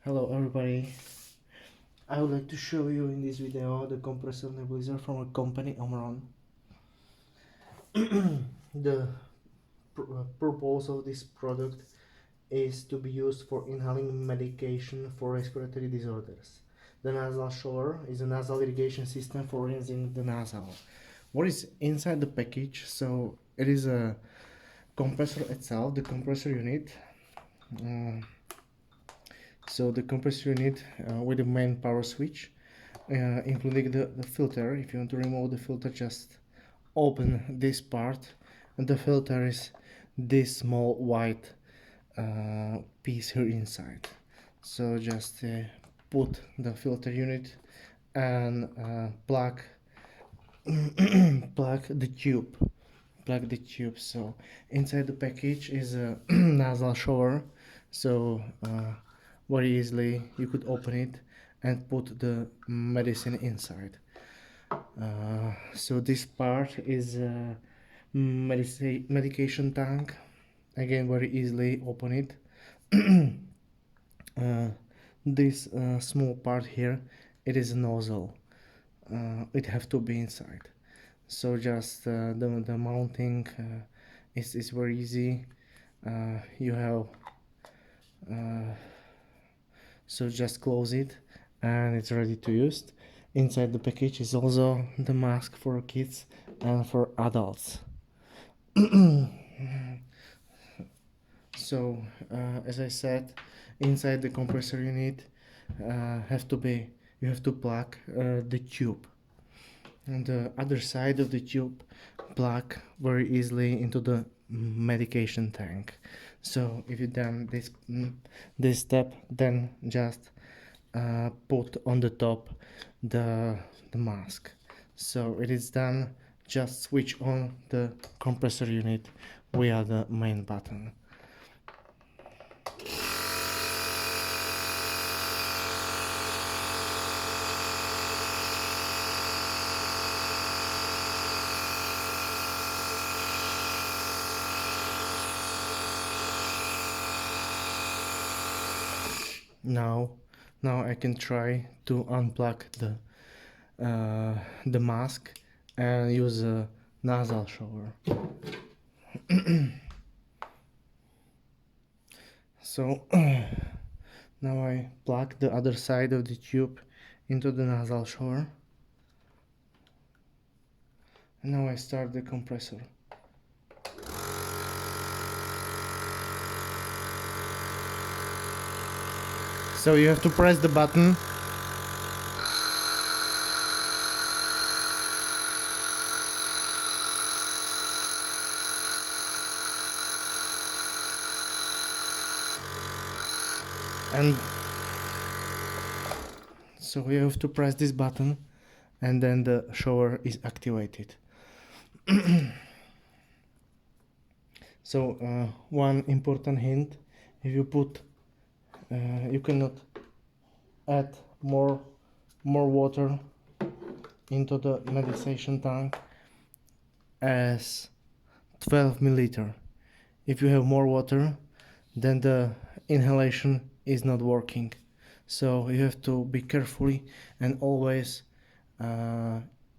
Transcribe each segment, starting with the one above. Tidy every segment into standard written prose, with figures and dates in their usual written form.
Hello everybody, I would like to show you in this video the compressor nebulizer from a company Omron. The purpose of this product is to be used for inhaling medication for respiratory disorders. The nasal shower is a nasal irrigation system for rinsing the nasal. What is inside the package? So it is a compressor itself, the compressor unit. So the compressor unit with the main power switch, including the filter. If you want to remove the filter, just open this part, and the filter is this small white piece here inside. So just put the filter unit and plug the tube. Plug the tube. So inside the package is a nasal shower. So very easily you could open it and put the medicine inside. So this part is a medication tank. Again, very easily open it. This small part here, it is a nozzle. It have to be inside. So just the mounting is very easy. You have so just close it and it's ready to use. Inside the package is also the mask for kids and for adults. So as I said, inside the compressor unit you have to plug the tube, and the other side of the tube plug very easily into the medication tank. So if you done this step, then just put on the top the mask. So it is done. Just switch on the compressor unit via the main button. Now I can try to unplug the mask and use a nasal shower. So now I plug the other side of the tube into the nasal shower, and now I start the compressor. So you have to press the button. And so you have to press this button, and then the shower is activated. So one important hint: if you put you cannot add more water into the medication tank as 12 milliliter. If you have more water, then the inhalation is not working. So you have to be carefully and always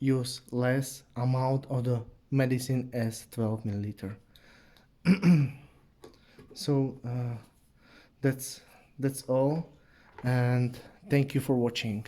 use less amount of the medicine as 12 milliliter. So that's all, and thank you for watching.